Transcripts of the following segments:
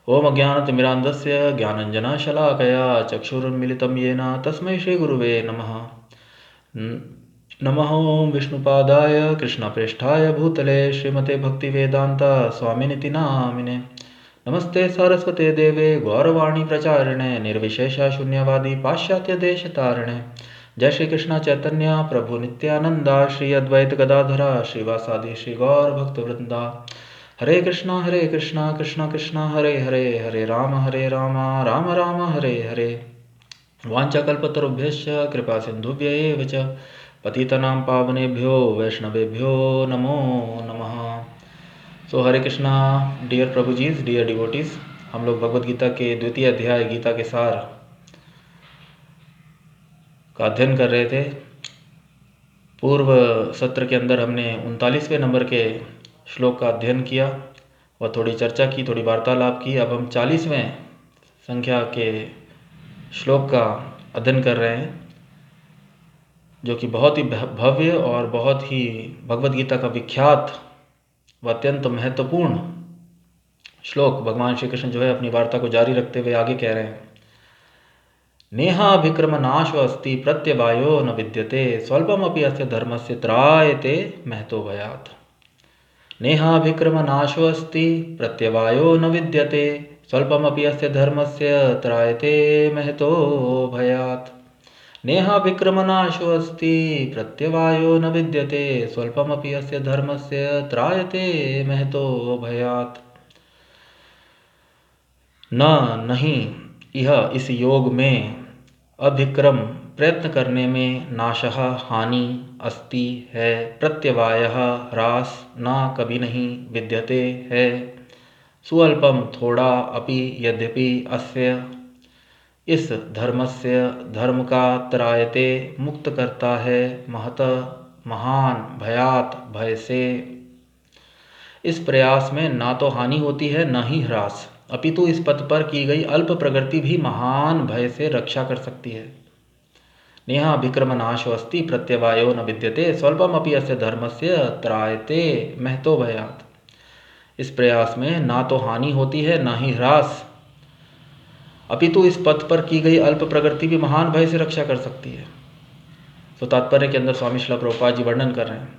ओम अज्ञानतिमिरान्धस्य ज्ञानञ्जनशलाकया चक्षुरुन्मिलितं येन तस्मै श्रीगुरुवे नमः। नमः ओं विष्णुपादाय कृष्णप्रेष्ठाय भूतले श्रीमते भक्तिवेदान्त स्वामिनिति नामिने। नमस्ते सरस्वते देवे गौरवाणी प्रचारिणे निर्विशेष शून्यवादी पाश्चात्य देशतारिणे। जय श्री कृष्ण चैतन्य प्रभु नित्यानंदा श्री अद्वैत गदाधरा श्रीवासादि श्री गौर भक्तवृंदा। हरे कृष्णा कृष्णा कृष्णा हरे हरे, हरे राम राम राम हरे हरे। वाञ्छाकल्पतरुभ्यश्च कृपा सिन्धुभ्यैव च पतितनां पावनेभ्यो वैष्णवेभ्यो नमो नमः। सो हरे कृष्णा डियर प्रभु जीज, डियर डिवोटीज, हम लोग भगवद गीता के द्वितीय अध्याय गीता के सार का अध्ययन कर रहे थे। पूर्व सत्र के अंदर हमने 39वें नंबर के श्लोक का अध्ययन किया और थोड़ी चर्चा की, थोड़ी वार्तालाप की। अब हम 40वें संख्या के श्लोक का अध्ययन कर रहे हैं, जो कि बहुत ही भव्य और बहुत ही भगवद गीता का विख्यात व अत्यंत महत्वपूर्ण श्लोक। भगवान श्री कृष्ण जो है अपनी वार्ता को जारी रखते हुए आगे कह रहे हैं, नेहाभिक्रम नाशो अस्ति प्रत्यवायो न विद्यते स्वल्पमपि अस्य धर्मस्य त्रायते महतो भयात्। नेहाभिक्रम नाशो अस्ति प्रत्यवायो न विद्यते स्वल्पमपि अस्य धर्मस्य त्रायते महतो भयात्। नेहाभिक्रम नाशो अस्ति प्रत्यवायो न विद्यते स्वल्पमपि अस्य धर्मस्य त्रायते महतो भयात्। नहीं यह इस योग में अभिक्रम प्रयत्न करने में नाशः हानि अस्ति है, प्रत्यवायः ह्रास न कभी नहीं, विद्यते है स्वल्पम थोड़ा, अपि यद्यपि अस्य इस धर्मस्य धर्म का त्रायते मुक्त करता है, महत महान, भयात भय से। इस प्रयास में ना तो हानि होती है न ही ह्रास, अपितु इस पथ पर की गई अल्प प्रगति भी महान भय से रक्षा कर सकती है। नेहा विक्रम नाशो अस्ति प्रत्यवायो न विद्यते स्वल्पमपि अस्य धर्मस्य त्रायते महतो भयात्। इस प्रयास में ना तो हानि होती है न ही ह्रास, अपितु इस पथ पर की गई अल्प प्रगति भी महान भय से रक्षा कर सकती है। तो तात्पर्य के अंदर स्वामी श्रील प्रभुपाद जी वर्णन कर रहे हैं,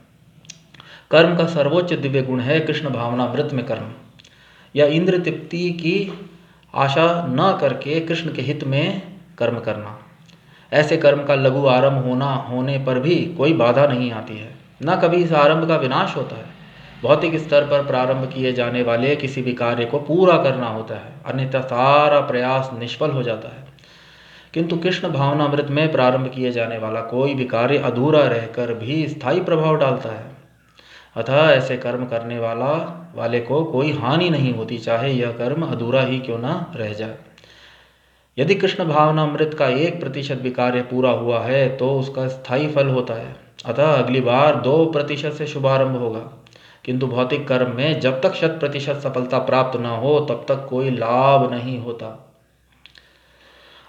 कर्म का सर्वोच्च दिव्य गुण है कृष्ण भावनामृत में कर्म, या इंद्र तृप्ति की आशा न करके कृष्ण के हित में कर्म करना। ऐसे कर्म का लघु आरंभ होने पर भी कोई बाधा नहीं आती है, न कभी इस आरंभ का विनाश होता है। भौतिक स्तर पर प्रारंभ किए जाने वाले किसी भी कार्य को पूरा करना होता है, अन्यथा सारा प्रयास निष्फल हो जाता है। किंतु कृष्ण भावनामृत में प्रारंभ किए जाने वाला कोई भी कार्य अधूरा रहकर भी स्थायी प्रभाव डालता है। अतः ऐसे कर्म करने वाले को कोई हानि नहीं होती, चाहे यह कर्म अधूरा ही क्यों न रह जाए। यदि कृष्ण भावनामृत का 1% भी कार्य पूरा हुआ है तो उसका स्थायी फल होता है, अतः अगली बार 2% से शुभारंभ होगा। किंतु भौतिक कर्म में जब तक 100% सफलता प्राप्त न हो तब तक कोई लाभ नहीं होता।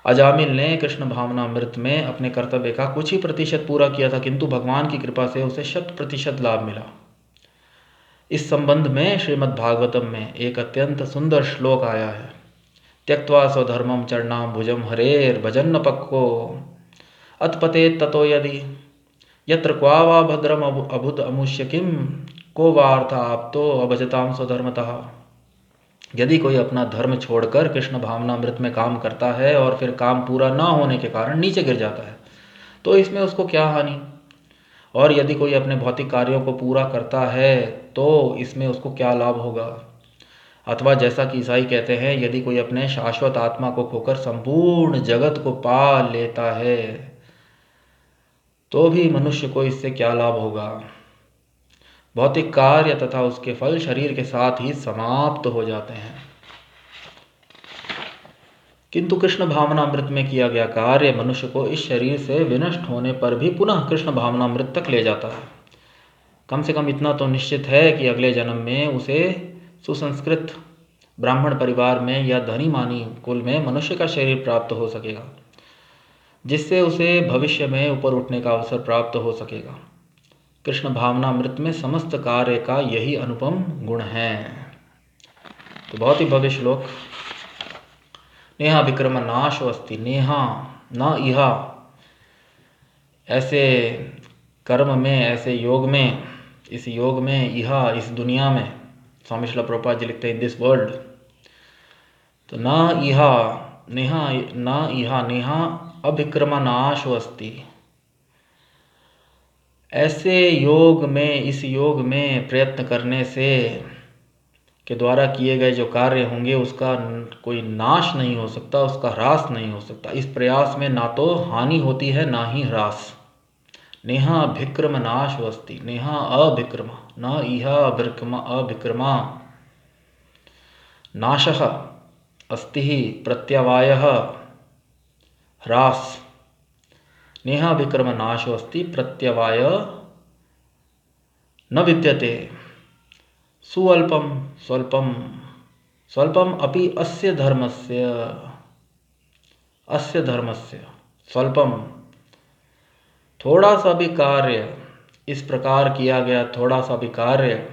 अजामिल ने कृष्ण भावनामृत में अपने कर्तव्य का कुछ ही प्रतिशत पूरा किया था, किंतु भगवान की कृपा से उसे 100% लाभ मिला। इस संबंध में श्रीमद् भागवतम में एक अत्यंत सुंदर श्लोक आया है, त्यक्त्वा स्वधर्मं चरणां भुजं हरेर भजन्न पक्को अतपते ततो यदि यत्र क्वा वा भद्रम अभुत अमुष्य किम को वार्था आपतो अभजताम स्वधर्मतः। यदि कोई अपना धर्म छोड़कर कृष्ण भावनामृत में काम करता है और फिर काम पूरा न होने के कारण नीचे गिर जाता है तो इसमें उसको क्या हानि, और यदि कोई अपने भौतिक कार्यों को पूरा करता है तो इसमें उसको क्या लाभ होगा। अथवा जैसा कि ईसाई कहते हैं, यदि कोई अपने शाश्वत आत्मा को खोकर संपूर्ण जगत को पा लेता है तो भी मनुष्य को इससे क्या लाभ होगा। भौतिक कार्य तथा उसके फल शरीर के साथ ही समाप्त हो जाते हैं, किंतु कृष्ण भावनामृत में किया गया कार्य मनुष्य को इस शरीर से विनष्ट होने पर भी पुनः कृष्ण भावनामृत तक ले जाता है। कम से कम इतना तो निश्चित है कि अगले जन्म में उसे सुसंस्कृत ब्राह्मण परिवार में या धनी मानी कुल में मनुष्य का शरीर प्राप्त हो सकेगा, जिससे उसे भविष्य में ऊपर उठने का अवसर प्राप्त हो सकेगा। कृष्ण भावनामृत में समस्त कार्य का यही अनुपम गुण है। तो बहुत ही भव्य श्लोक नेहा विक्रम नाशो अस्ति, नेहा न इहा, ऐसे कर्म में, ऐसे योग में, इस योग में, इहा इस दुनिया में, स्वामी श्रील प्रभुपाद जी लिखते हैं दिस वर्ल्ड, तो न इहा नेहा, न इहा नेहा अभिक्रम नाशो अस्ति, ऐसे योग में, इस योग में प्रयत्न करने से के द्वारा किए गए जो कार्य होंगे उसका कोई नाश नहीं हो सकता, उसका ह्रास नहीं हो सकता। इस प्रयास में ना तो हानि होती है ना ही ह्रास। नेहा अभिक्रम नाश अस्ति, नेहा अभिक्रम, न इहा अभिक्रमा नाशः अस्ति प्रत्यवायः ह्रास, नेहा विक्रम नाशो अस्ति प्रत्यवाय न विद्यते, सुअल्पम स्वल्पम स्वल्पम अपि अस्य धर्मस्य स्वल्पम, थोड़ा सा भी कार्य इस प्रकार किया गया, थोड़ा सा भी कार्य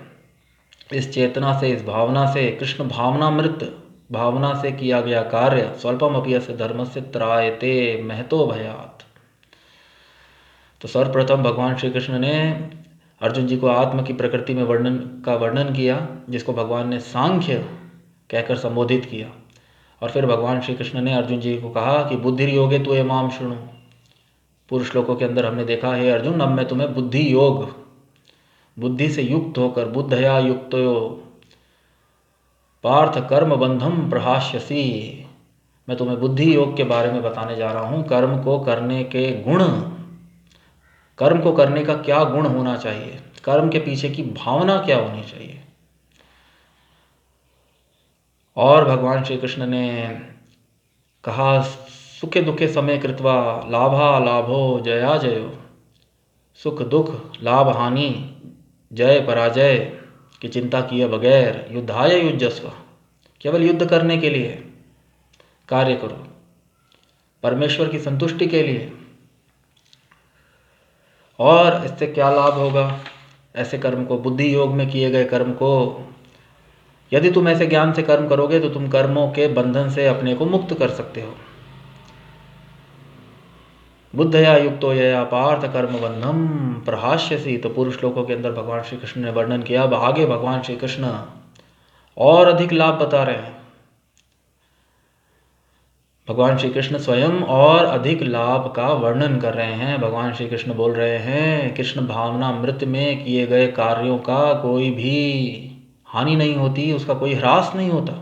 इस चेतना से, इस भावना से, कृष्ण भावनामृत भावना से किया गया कार्य, स्वल्पम अपि अस्य धर्मस्य त्रायते महतो भयात्। तो सर्वप्रथम भगवान श्री कृष्ण ने अर्जुन जी को आत्म की प्रकृति में वर्णन किया, जिसको भगवान ने सांख्य कहकर संबोधित किया। और फिर भगवान श्री कृष्ण ने अर्जुन जी को कहा कि बुद्धि योगे तु ये माम शृणु। पूर्व श्लोकों के अंदर हमने देखा है अर्जुन, अब मैं तुम्हें बुद्धि योग, बुद्धि से युक्त होकर, बुद्धया युक्तयो पार्थ कर्म बंधम प्रहास्यसि, मैं तुम्हें बुद्धि योग के बारे में बताने जा रहा हूँ। कर्म को करने के गुण, कर्म को करने का क्या गुण होना चाहिए, कर्म के पीछे की भावना क्या होनी चाहिए। और भगवान श्री कृष्ण ने कहा सुखे दुखे समय कृत्वा लाभा लाभो जया जयो, सुख दुख लाभ हानि जय पराजय की चिंता किए बगैर युद्धाय युजस्व, केवल युद्ध करने के लिए कार्य करो, परमेश्वर की संतुष्टि के लिए। और इससे क्या लाभ होगा, ऐसे कर्म को, बुद्धि योग में किए गए कर्म को, यदि तुम ऐसे ज्ञान से कर्म करोगे तो तुम कर्मों के बंधन से अपने को मुक्त कर सकते हो। बुद्धया युक्तो यया पार्थ कर्म बंधम प्रहास्यसि, तो पूर्व श्लोकों के अंदर भगवान श्री कृष्ण ने वर्णन किया। अब आगे भगवान श्री कृष्ण और अधिक लाभ बता रहे हैं। भगवान श्री कृष्ण स्वयं और अधिक लाभ का वर्णन कर रहे हैं। भगवान श्री कृष्ण बोल रहे हैं कृष्ण भावना मृत में किए गए कार्यों का कोई भी हानि नहीं होती, उसका कोई ह्रास नहीं होता।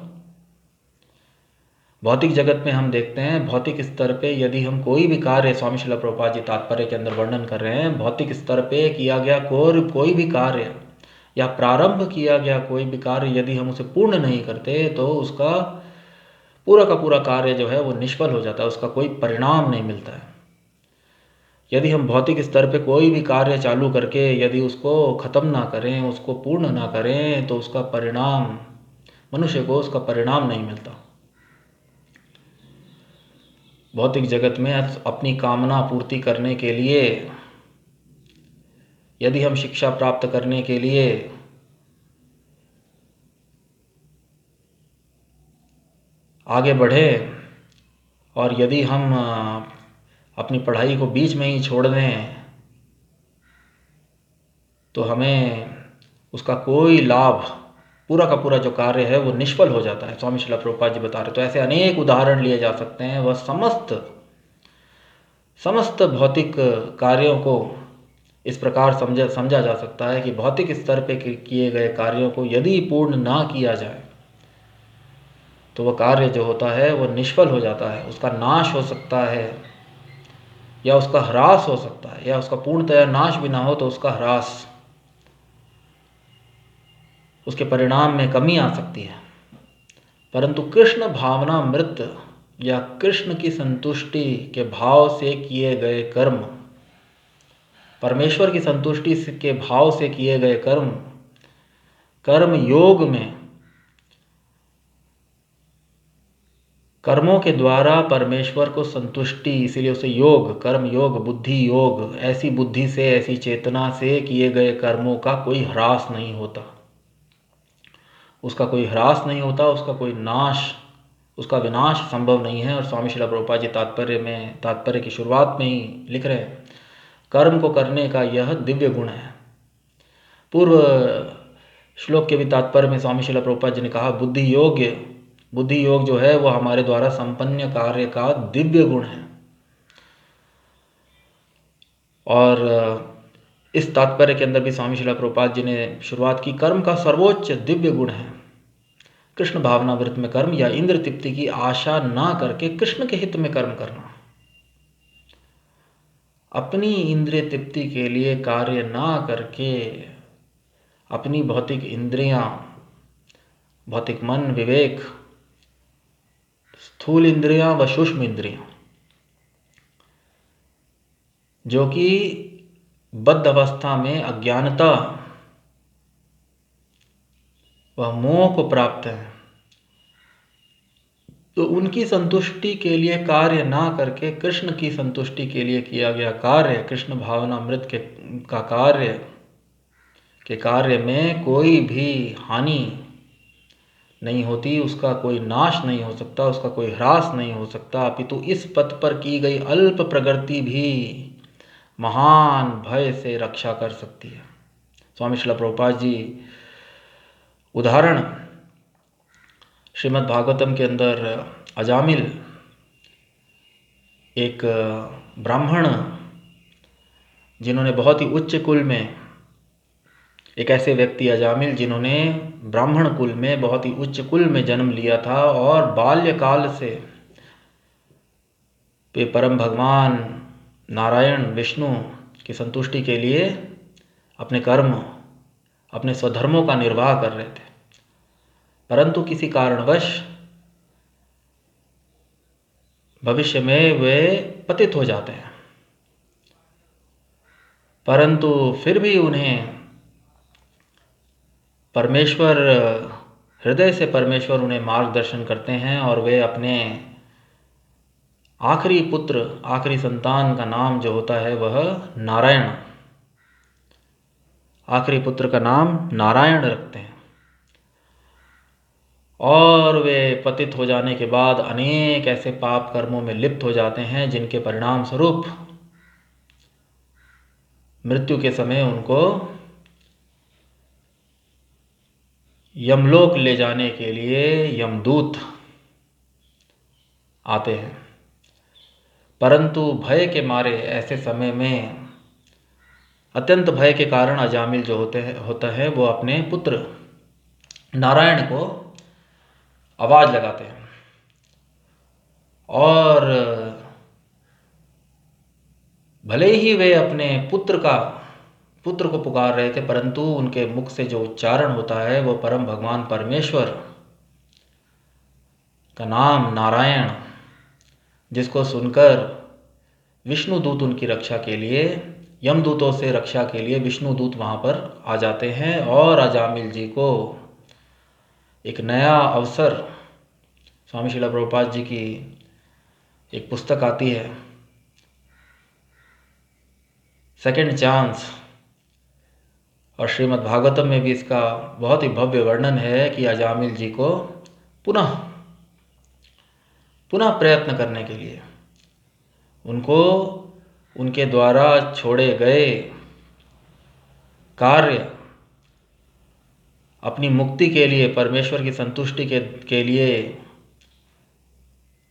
भौतिक जगत में हम देखते हैं, भौतिक स्तर पे यदि हम कोई भी कार्य, स्वामी श्रील प्रभुपाद जी तात्पर्य के अंदर वर्णन कर रहे हैं, भौतिक स्तर पे किया गया कोई भी कार्य या प्रारंभ किया गया कोई भी कार्य यदि हम उसे पूर्ण नहीं करते तो उसका पूरा का पूरा कार्य जो है वो निष्फल हो जाता है, उसका कोई परिणाम नहीं मिलता है। यदि हम भौतिक स्तर पे कोई भी कार्य चालू करके यदि उसको ख़त्म ना करें, उसको पूर्ण ना करें, तो उसका परिणाम, मनुष्य को उसका परिणाम नहीं मिलता। भौतिक जगत में अपनी कामना पूर्ति करने के लिए, यदि हम शिक्षा प्राप्त करने के लिए आगे बढ़े और यदि हम अपनी पढ़ाई को बीच में ही छोड़ दें तो हमें उसका कोई लाभ, पूरा का पूरा जो कार्य है वो निष्फल हो जाता है। स्वामी श्रील प्रभुपाद जी बता रहे। तो ऐसे अनेक उदाहरण लिए जा सकते हैं। वह समस्त भौतिक कार्यों को इस प्रकार समझा जा सकता है कि भौतिक स्तर पे किए गए कार्यों को यदि पूर्ण ना किया जाए तो वह कार्य जो होता है वो निष्फल हो जाता है, उसका नाश हो सकता है या उसका ह्रास हो सकता है, या उसका पूर्णतया नाश भी ना हो तो उसका ह्रास, उसके परिणाम में कमी आ सकती है। परंतु कृष्ण भावना मृत या कृष्ण की संतुष्टि के भाव से किए गए कर्म, परमेश्वर की संतुष्टि के भाव से किए गए कर्म योग में, कर्मों के द्वारा परमेश्वर को संतुष्टि, इसीलिए उसे योग, कर्म योग, बुद्धि योग, ऐसी बुद्धि से, ऐसी चेतना से किए गए कर्मों का कोई ह्रास नहीं होता, उसका कोई ह्रास नहीं होता, उसका कोई नाश, उसका विनाश संभव नहीं है। और स्वामी श्रील प्रभुपाद जी तात्पर्य की शुरुआत में ही लिख रहे हैं, कर्म को करने का यह दिव्य गुण है। पूर्व श्लोक के भी तात्पर्य में स्वामी श्रील प्रभुपाद जी ने कहा, बुद्धि योग जो है वो हमारे द्वारा संपन्न कार्य का दिव्य गुण है। और इस तात्पर्य के अंदर भी स्वामी श्रील प्रभुपाद जी ने शुरुआत की, कर्म का सर्वोच्च दिव्य गुण है कृष्ण भावनावृत्त में कर्म, या इंद्र तृप्ति की आशा ना करके कृष्ण के हित में कर्म करना। अपनी इंद्रिय तृप्ति के लिए कार्य ना करके अपनी भौतिक इंद्रियां, भौतिक मन, विवेक, स्थूल इंद्रियां व सूक्ष्म इंद्रियां, जो कि बद्ध अवस्था में अज्ञानता व मोह को प्राप्त है, तो उनकी संतुष्टि के लिए कार्य ना करके कृष्ण की संतुष्टि के लिए किया गया कार्य, कृष्ण भावनामृत के कार्य में कोई भी हानि नहीं होती, उसका कोई नाश नहीं हो सकता, उसका कोई ह्रास नहीं हो सकता, अपितु इस पथ पर की गई अल्प प्रगति भी महान भय से रक्षा कर सकती है। स्वामी श्रील प्रभुपाद जी उदाहरण श्रीमद् भागवतम के अंदर अजामिल, एक ब्राह्मण जिन्होंने बहुत ही उच्च कुल में, एक ऐसे व्यक्ति अजामिल जिन्होंने ब्राह्मण कुल में, बहुत ही उच्च कुल में जन्म लिया था और बाल्यकाल से वे परम भगवान नारायण विष्णु की संतुष्टि के लिए अपने कर्म, अपने स्वधर्मों का निर्वाह कर रहे थे, परंतु किसी कारणवश भविष्य में वे पतित हो जाते हैं। परंतु फिर भी उन्हें हृदय से परमेश्वर उन्हें मार्गदर्शन करते हैं और वे अपने आखिरी पुत्र, आखिरी संतान का नाम जो होता है वह नारायण, आखिरी पुत्र का नाम नारायण रखते हैं। और वे पतित हो जाने के बाद अनेक ऐसे पाप कर्मों में लिप्त हो जाते हैं जिनके परिणाम स्वरूप मृत्यु के समय उनको यमलोक ले जाने के लिए यमदूत आते हैं। परंतु भय के मारे ऐसे समय में, अत्यंत भय के कारण अजामिल जो होता है वो अपने पुत्र नारायण को आवाज लगाते हैं और भले ही वे अपने पुत्र को पुकार रहे थे, परंतु उनके मुख से जो उच्चारण होता है वो परम भगवान परमेश्वर का नाम नारायण, जिसको सुनकर विष्णुदूत उनकी रक्षा के लिए, यमदूतों से रक्षा के लिए विष्णुदूत वहाँ पर आ जाते हैं और अजामिल जी को एक नया अवसर, स्वामी श्रील प्रभुपाद जी की एक पुस्तक आती है सेकंड चांस, और श्रीमद् भागवतम में भी इसका बहुत ही भव्य वर्णन है कि अजामिल जी को पुनः प्रयत्न करने के लिए, उनको उनके द्वारा छोड़े गए कार्य, अपनी मुक्ति के लिए, परमेश्वर की संतुष्टि के लिए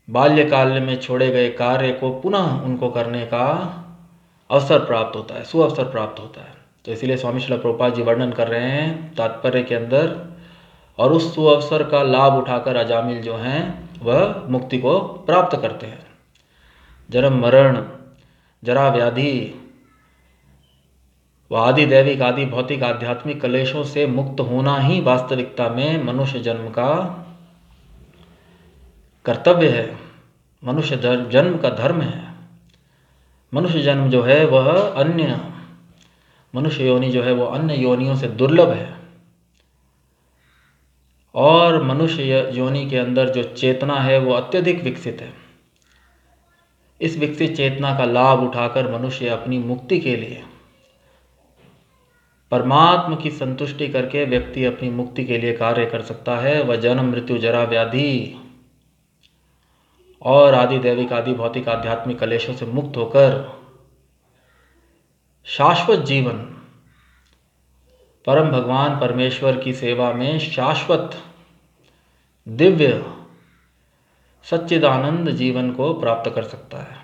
बाल्यकाल में छोड़े गए कार्य को पुनः उनको करने का अवसर प्राप्त होता है, सुअवसर प्राप्त होता है। तो इसीलिए स्वामी श्रील प्रभुपाद जी वर्णन कर रहे हैं तात्पर्य के अंदर, और उस सुअवसर का लाभ उठाकर अजामिल जो हैं वह मुक्ति को प्राप्त करते हैं। जन्म मरण, जरा व्याधि व आदि दैविक, आदि भौतिक, आध्यात्मिक कलेशों से मुक्त होना ही वास्तविकता में मनुष्य जन्म का कर्तव्य है, मनुष्य जन्म का धर्म है। मनुष्य जन्म जो है वह मनुष्य योनि जो है वो अन्य योनियों से दुर्लभ है, और मनुष्य योनि के अंदर जो चेतना है वो अत्यधिक विकसित है। इस विकसित चेतना का लाभ उठाकर मनुष्य अपनी मुक्ति के लिए, परमात्मा की संतुष्टि करके व्यक्ति अपनी मुक्ति के लिए कार्य कर सकता है। वह जन्म मृत्यु जरा व्याधि और आदि दैविक आदि भौतिक आध्यात्मिक कलेशों से मुक्त होकर शाश्वत जीवन, परम भगवान परमेश्वर की सेवा में शाश्वत दिव्य सच्चिदानंद जीवन को प्राप्त कर सकता है।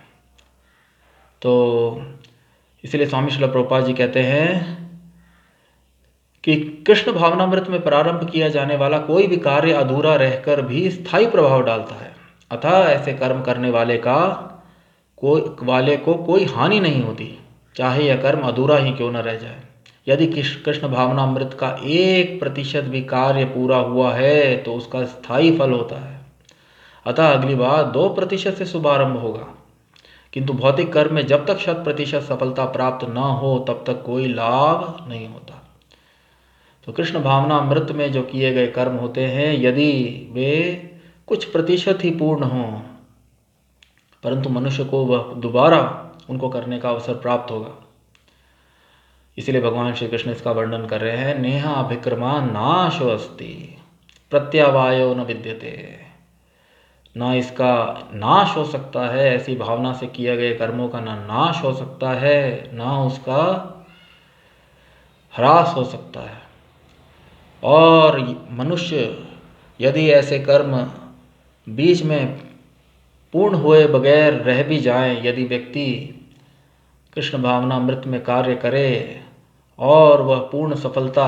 तो इसलिए स्वामी श्रील प्रभुपाद जी कहते हैं कि कृष्ण भावनामृत में प्रारंभ किया जाने वाला कोई भी कार्य अधूरा रहकर भी स्थायी प्रभाव डालता है, अतः ऐसे कर्म करने वाले को कोई हानि नहीं होती, चाहे यह कर्म अधूरा ही क्यों न रह जाए। यदि कृष्ण भावनामृत का 1% भी कार्य पूरा हुआ है तो उसका स्थायी फल होता है, अतः अगली बार 2% से शुभारंभ होगा, किंतु भौतिक कर्म में जब तक 100% सफलता प्राप्त न हो तब तक कोई लाभ नहीं होता। तो कृष्ण भावनामृत में जो किए गए कर्म होते हैं, यदि वे कुछ प्रतिशत ही पूर्ण हों, परंतु मनुष्य को वह दोबारा उनको करने का अवसर प्राप्त होगा। इसलिए भगवान श्री कृष्ण इसका वर्णन कर रहे हैं, नेहा अभिक्रमा नाशो अस्ति प्रत्यावायो न विद्यते। ना इसका नाश हो सकता है, ऐसी भावना से किए गए कर्मों का ना नाश हो सकता है, ना उसका ह्रास हो सकता है। और मनुष्य यदि ऐसे कर्म बीच में पूर्ण हुए बगैर रह भी जाएं, यदि व्यक्ति कृष्ण भावनामृत में कार्य करे और वह पूर्ण सफलता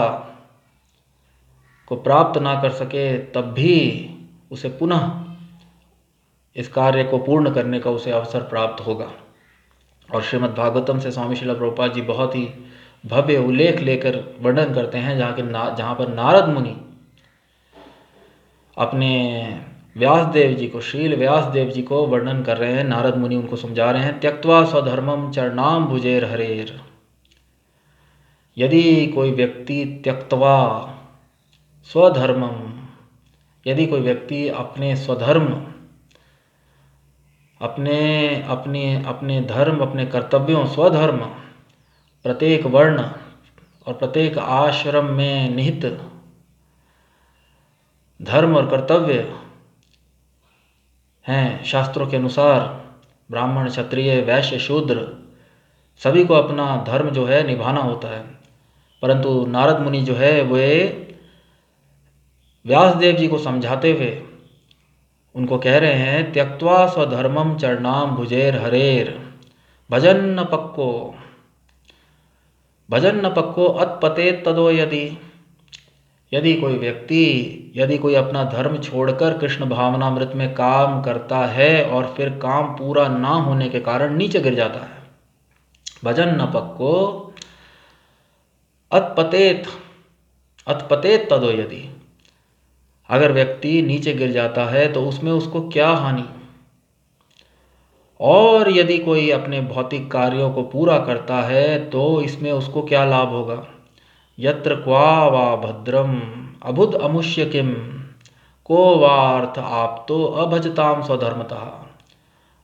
को प्राप्त ना कर सके, तब भी उसे पुनः इस कार्य को पूर्ण करने का उसे अवसर प्राप्त होगा। और श्रीमद् भागवतम से स्वामी श्रील प्रभुपाद जी बहुत ही भव्य उल्लेख लेकर वर्णन करते हैं, जहाँ पर नारद मुनि अपने व्यासदेव जी को, श्रील व्यासदेव जी को वर्णन कर रहे हैं। नारद मुनि उनको समझा रहे हैं, त्यक्त्वा स्वधर्मम चरणाम भुजेर हरेर। यदि कोई व्यक्ति त्यक्त्वा स्वधर्मम, यदि कोई व्यक्ति अपने स्वधर्म, अपने धर्म, अपने कर्तव्यों, स्वधर्म, प्रत्येक वर्ण और प्रत्येक आश्रम में निहित धर्म और कर्तव्य हैं शास्त्रों के अनुसार, ब्राह्मण, क्षत्रिय, वैश्य, शूद्र सभी को अपना धर्म जो है निभाना होता है। परंतु नारद मुनि जो है वे व्यासदेव जी को समझाते हुए उनको कह रहे हैं, त्यक्त्वा स्वधर्मम चरणाम भुजेर हरेर भजन न पक्को अतपते तदो। यदि कोई व्यक्ति, यदि कोई अपना धर्म छोड़कर कृष्ण भावनामृत में काम करता है और फिर काम पूरा ना होने के कारण नीचे गिर जाता है, भजन न पक्को अतपतेत तदो। यदि अगर व्यक्ति नीचे गिर जाता है तो उसमें उसको क्या हानि, और यदि कोई अपने भौतिक कार्यों को पूरा करता है तो इसमें उसको क्या लाभ होगा। यत्र क्वा वा भद्रम अभुद अमुष्य किम को वार्थ आप्तो अभजताम स्वधर्मतः।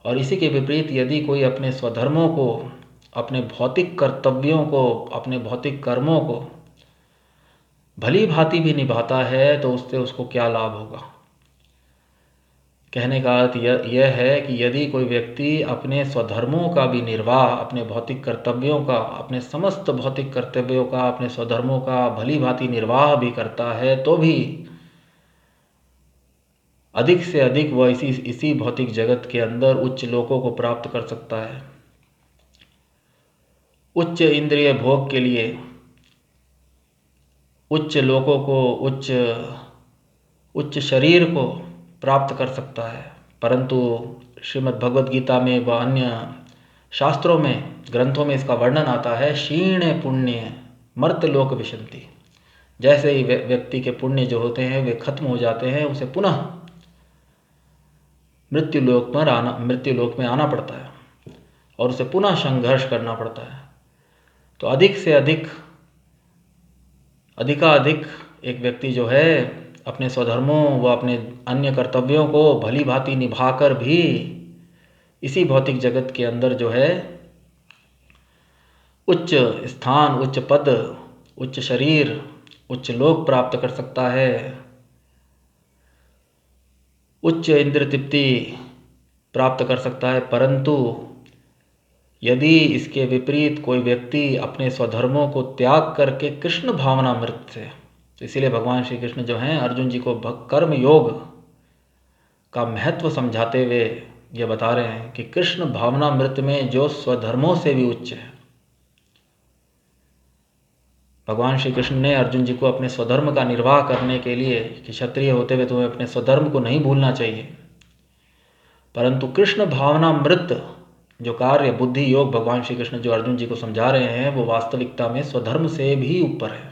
और इसी के विपरीत यदि कोई अपने स्वधर्मों को, अपने भौतिक कर्तव्यों को, अपने भौतिक कर्मों को भली भांति भी निभाता है तो उससे उसको क्या लाभ होगा। कहने का अर्थ यह है कि यदि कोई व्यक्ति अपने स्वधर्मों का भी निर्वाह, अपने भौतिक कर्तव्यों का, अपने समस्त भौतिक कर्तव्यों का, अपने स्वधर्मों का भली भांति निर्वाह भी करता है तो भी अधिक से अधिक वह इसी भौतिक जगत के अंदर उच्च लोकों को प्राप्त कर सकता है। उच्च इंद्रिय भोग के लिए उच्च लोकों को, उच्च शरीर को प्राप्त कर सकता है। परंतु श्रीमद् भगवद गीता में व अन्य शास्त्रों में, ग्रंथों में इसका वर्णन आता है, क्षीणे पुण्य मर्त्यलोक विशंति। जैसे ही व्यक्ति के पुण्य जो होते हैं वे खत्म हो जाते हैं, उसे पुनः मृत्युलोक में आना पड़ता है और उसे पुनः संघर्ष करना पड़ता है। तो अधिकाधिक एक व्यक्ति जो है अपने स्वधर्मों व अपने अन्य कर्तव्यों को भली भांति निभाकर भी इसी भौतिक जगत के अंदर जो है उच्च स्थान, उच्च पद, उच्च शरीर, उच्च लोक प्राप्त कर सकता है, उच्च इंद्र तृप्ति प्राप्त कर सकता है। परंतु यदि इसके विपरीत कोई व्यक्ति अपने स्वधर्मों को त्याग करके कृष्ण भावनामृत से, तो इसीलिए भगवान श्री कृष्ण जो हैं अर्जुन जी को कर्म योग का महत्व समझाते हुए ये बता रहे हैं कि कृष्ण भावनामृत में जो स्वधर्मों से भी उच्च है, भगवान श्री कृष्ण ने अर्जुन जी को अपने स्वधर्म का निर्वाह करने के लिए कि क्षत्रिय होते हुए तुम्हें अपने स्वधर्म को नहीं भूलना चाहिए, परंतु कृष्ण भावनामृत जो कार्य बुद्धि योग भगवान श्री कृष्ण जो अर्जुन जी को समझा रहे हैं वो वास्तविकता में स्वधर्म से भी ऊपर है।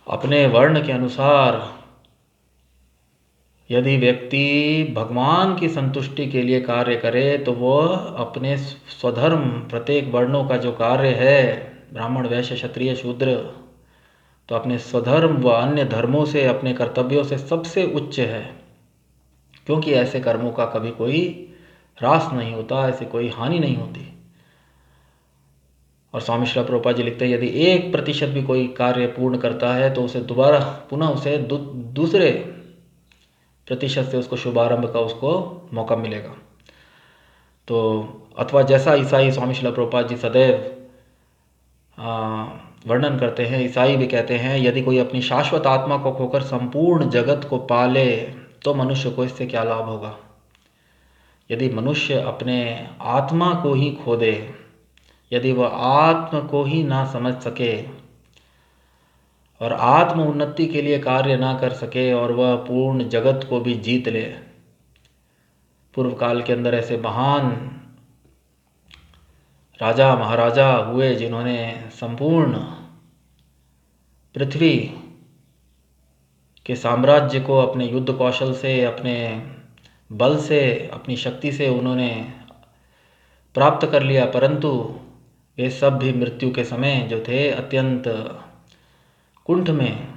अपने वर्ण के अनुसार यदि व्यक्ति भगवान की संतुष्टि के लिए कार्य करे तो वह अपने स्वधर्म प्रत्येक वर्णों का जो कार्य है, ब्राह्मण वैश्य क्षत्रिय शूद्र, तो अपने स्वधर्म व अन्य धर्मों से अपने कर्तव्यों से सबसे उच्च है, क्योंकि ऐसे कर्मों का कभी कोई ह्रास नहीं होता, ऐसे कोई हानि नहीं होती। और स्वामी श्रील प्रभुपाद जी लिखते हैं यदि 1% भी कोई कार्य पूर्ण करता है तो उसे दोबारा पुनः उसे दूसरे प्रतिशत से उसको शुभारंभ का उसको मौका मिलेगा। तो अथवा जैसा ईसाई स्वामी श्रील प्रभुपाद जी सदैव वर्णन करते हैं, ईसाई भी कहते हैं यदि कोई अपनी शाश्वत आत्मा को खोकर संपूर्ण जगत को पाले तो मनुष्य को इससे क्या लाभ होगा। यदि मनुष्य अपने आत्मा को ही खो दे, यदि वह आत्म को ही ना समझ सके और आत्म उन्नति के लिए कार्य ना कर सके और वह पूर्ण जगत को भी जीत ले। पूर्व काल के अंदर ऐसे महान राजा महाराजा हुए जिन्होंने संपूर्ण पृथ्वी के साम्राज्य को अपने युद्ध कौशल से, अपने बल से, अपनी शक्ति से उन्होंने प्राप्त कर लिया, परंतु वे सब भी मृत्यु के समय जो थे अत्यंत कुंठ में,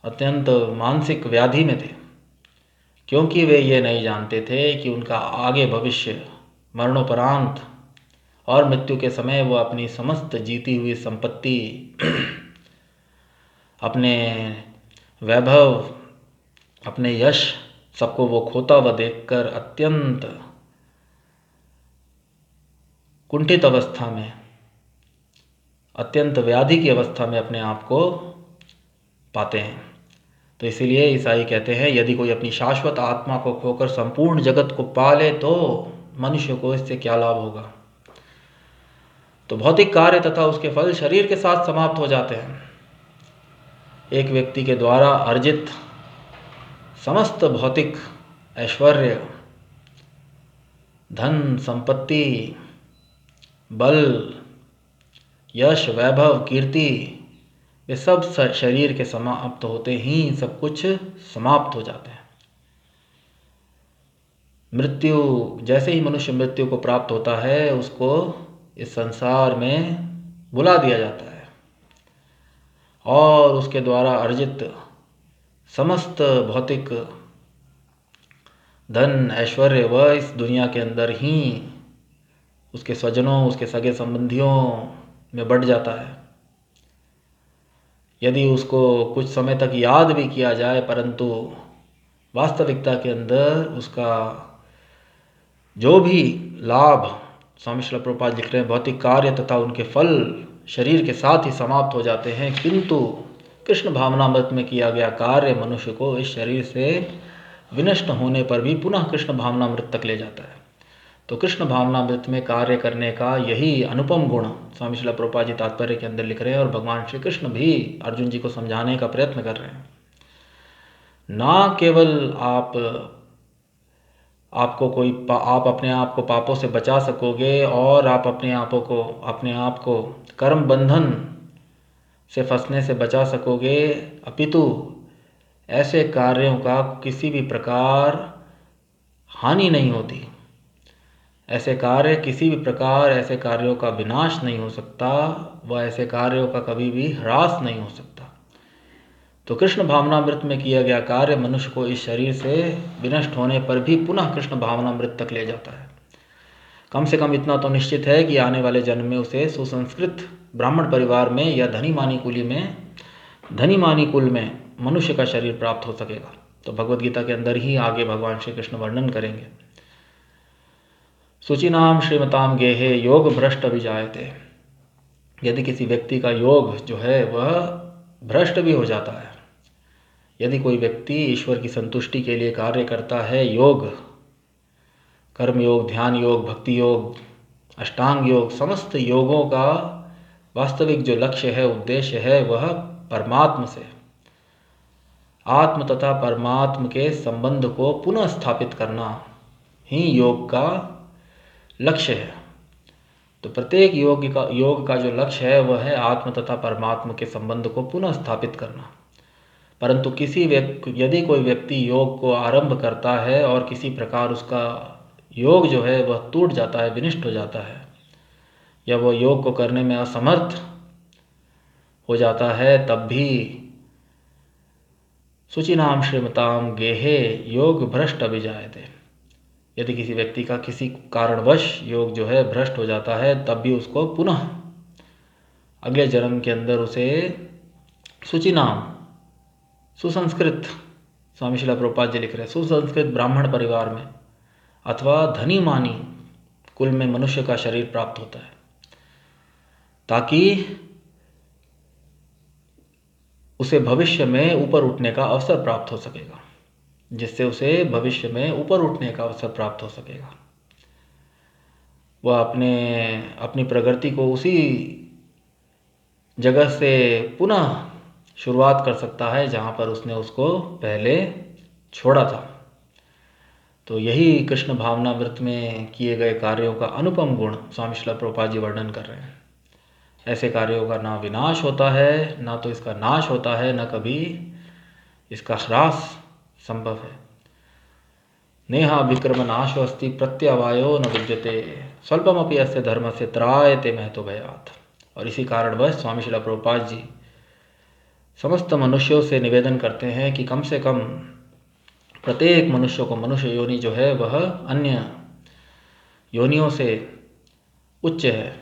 अत्यंत मानसिक व्याधि में थे, क्योंकि वे ये नहीं जानते थे कि उनका आगे भविष्य मरणोपरांत और मृत्यु के समय वो अपनी समस्त जीती हुई संपत्ति, अपने वैभव, अपने यश, सबको वो खोता हुआ देखकर अत्यंत कुंठित अवस्था में, अत्यंत व्याधि की अवस्था में अपने आप को पाते हैं। तो इसीलिए ईसाई कहते हैं यदि कोई अपनी शाश्वत आत्मा को खोकर संपूर्ण जगत को पाले तो मनुष्य को इससे क्या लाभ होगा। तो भौतिक कार्य तथा उसके फल शरीर के साथ समाप्त हो जाते हैं। एक व्यक्ति के द्वारा अर्जित समस्त भौतिक ऐश्वर्य, धन संपत्ति, बल, यश, वैभव, कीर्ति, वे सब शरीर के समाप्त होते ही सब कुछ समाप्त हो जाते हैं। मृत्यु, जैसे ही मनुष्य मृत्यु को प्राप्त होता है उसको इस संसार में बुला दिया जाता है और उसके द्वारा अर्जित समस्त भौतिक धन ऐश्वर्य वह इस दुनिया के अंदर ही उसके स्वजनों, उसके सगे संबंधियों में बढ़ जाता है। यदि उसको कुछ समय तक याद भी किया जाए, परंतु वास्तविकता के अंदर उसका जो भी लाभ, स्वामी श्रील प्रभुपाद लिख रहे हैं, भौतिक कार्य तथा उनके फल शरीर के साथ ही समाप्त हो जाते हैं, किंतु कृष्ण भावनामृत में किया गया कार्य मनुष्य को इस शरीर से विनष्ट होने पर भी पुनः कृष्ण भावनामृत तक ले जाता है। तो कृष्ण भावनामृत में कार्य करने का यही अनुपम गुण स्वामी श्रील प्रभुपाद जी तात्पर्य के अंदर लिख रहे हैं और भगवान श्री कृष्ण भी अर्जुन जी को समझाने का प्रयत्न कर रहे हैं। ना केवल आप अपने आप को पापों से बचा सकोगे और आप अपने आप को कर्म बंधन से फंसने से बचा सकोगे, अपितु ऐसे कार्यों का किसी भी प्रकार हानि नहीं होती। ऐसे कार्य किसी भी प्रकार, ऐसे कार्यों का विनाश नहीं हो सकता, वह ऐसे कार्यों का कभी भी ह्रास नहीं हो सकता। तो कृष्ण भावनामृत में किया गया कार्य मनुष्य को इस शरीर से विनष्ट होने पर भी पुनः कृष्ण भावनामृत तक ले जाता है। कम से कम इतना तो निश्चित है कि आने वाले जन्म में उसे सुसंस्कृत ब्राह्मण परिवार में या धनी मानी कुल में मनुष्य का शरीर प्राप्त हो सकेगा। तो भगवद गीता के अंदर ही आगे भगवान श्री कृष्ण वर्णन करेंगे। शुचिनाम श्रीमताम गेहे योग भ्रष्ट विजायते। यदि किसी व्यक्ति का योग जो है वह भ्रष्ट भी हो जाता है, यदि कोई व्यक्ति ईश्वर की संतुष्टि के लिए कार्य करता है, योग, कर्म योग, ध्यान योग, भक्ति योग, अष्टांग योग, समस्त योगों का वास्तविक जो लक्ष्य है, उद्देश्य है, वह परमात्म से, आत्म तथा परमात्म के संबंध को पुनः स्थापित करना ही योग का लक्ष्य है। तो प्रत्येक योग का जो लक्ष्य है वह है आत्म तथा परमात्मा के संबंध को पुनः स्थापित करना। परंतु यदि कोई व्यक्ति योग को आरंभ करता है और किसी प्रकार उसका योग जो है वह टूट जाता है, विनिष्ट हो जाता है, या वह योग को करने में असमर्थ हो जाता है, तब भी शुचिनाम श्रीमताम गेहे योग भ्रष्ट विजायते। यदि किसी व्यक्ति का किसी कारणवश योग जो है भ्रष्ट हो जाता है, तब भी उसको पुनः अगले जन्म के अंदर उसे शुचिनाम, सुसंस्कृत, स्वामी श्रील प्रभुपाद जी लिख रहे हैं, सुसंस्कृत ब्राह्मण परिवार में अथवा धनी मानी कुल में मनुष्य का शरीर प्राप्त होता है, ताकि उसे भविष्य में ऊपर उठने का अवसर प्राप्त हो सकेगा, जिससे उसे भविष्य में ऊपर उठने का अवसर प्राप्त हो सकेगा। वह अपनी प्रगति को उसी जगह से पुनः शुरुआत कर सकता है जहाँ पर उसने उसको पहले छोड़ा था। तो यही कृष्ण भावनामृत में किए गए कार्यों का अनुपम गुण स्वामी श्रील प्रभुपाद जी वर्णन कर रहे हैं। ऐसे कार्यों का ना विनाश होता है, ना तो इसका नाश होता है, न कभी इसका ह्रास संभव है। नेहा विक्रम नाशो अस्ति प्रत्यवायो न विद्यते स्वल्पमपि अस्य धर्मस्य त्रायते महतो भयात्। और इसी कारणवश स्वामी श्रील प्रभुपाद जी समस्त मनुष्यों से निवेदन करते हैं कि कम से कम प्रत्येक मनुष्य को मनुष्य योनि जो है वह अन्य योनियों से उच्च है।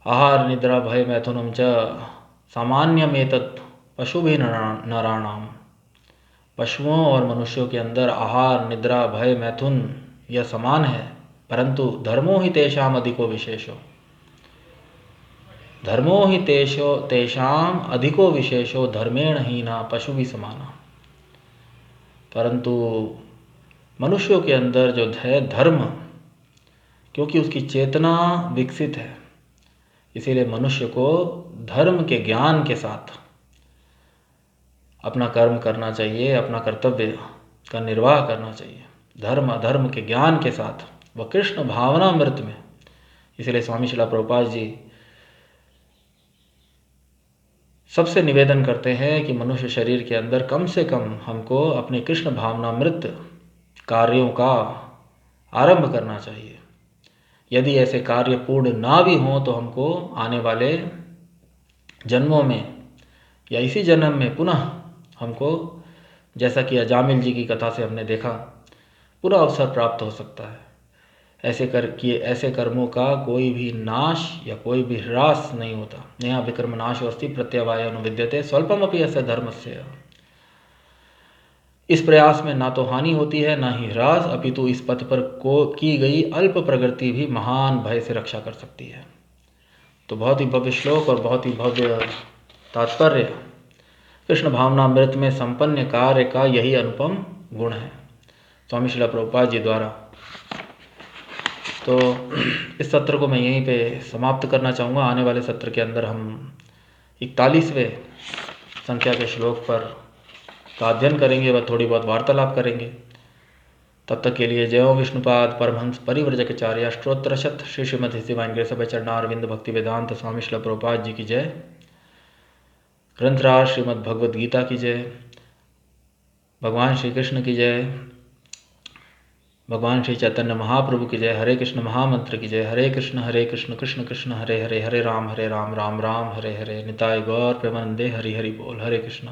आहार निद्रा भय मैथुनम च सामान्यमेतत् पशुभिः नराणाम। पशुओं और मनुष्यों के अंदर आहार निद्रा भय मैथुन यह समान है, परंतु धर्मो ही तेषाम अधिको विशेषो, धर्मो ही तेषाम अधिको विशेषो धर्मेण हीना पशु भी समाना। परंतु मनुष्यों के अंदर जो है धर्म, क्योंकि उसकी चेतना विकसित है, इसीलिए मनुष्य को धर्म के ज्ञान के साथ अपना कर्म करना चाहिए, अपना कर्तव्य का निर्वाह करना चाहिए, धर्म अधर्म के ज्ञान के साथ, वह कृष्ण भावनामृत में। इसलिए स्वामी श्रील प्रभुपाद जी सबसे निवेदन करते हैं कि मनुष्य शरीर के अंदर कम से कम हमको अपने कृष्ण भावनामृत कार्यों का आरंभ करना चाहिए। यदि ऐसे कार्य पूर्ण ना भी हों तो हमको आने वाले जन्मों में या इसी जन्म में पुनः हमको, जैसा कि अजामिल जी की कथा से हमने देखा, पूरा अवसर प्राप्त हो सकता है। ऐसे कर्मों का कोई भी नाश या कोई भी ह्रास नहीं होता। नेहा विक्रम नाशो अस्ति प्रत्यवायो न विद्यते स्वल्पमपि अस्य धर्मस्य। इस प्रयास में ना तो हानि होती है ना ही ह्रास, अपितु इस पथ पर की गई अल्प प्रगति भी महान भय से रक्षा कर सकती है। तो बहुत ही भव्य श्लोक और बहुत ही भव्य तात्पर्य कृष्ण भावनामृत में संपन्न कार्य का यही अनुपम गुण है स्वामी श्रील प्रभुपाद जी द्वारा। तो इस सत्र को मैं यहीं पे समाप्त करना चाहूँगा। आने वाले सत्र के अंदर हम 41वें संख्या के श्लोक पर का अध्ययन करेंगे व थोड़ी बहुत वार्तालाप करेंगे। तब तक के लिए जय ओं विष्णुपाद परमहंस परिव्रजकाचार्य अष्टोत्तरशत Shri Shrimad divine grace of चरणारविंद भक्ति वेदांत स्वामी श्रील प्रभुपाद जी की जय। ग्रंथराज श्रीमद् भगवद गीता की जय। भगवान श्री कृष्ण की जय। भगवान श्री चैतन्य महाप्रभु की जय। हरे कृष्ण महामंत्र की जय। हरे कृष्ण कृष्ण कृष्ण हरे हरे, हरे राम राम राम हरे हरे, निताय गौर प्रेमानंदे हरि हरि बोल। हरे कृष्ण।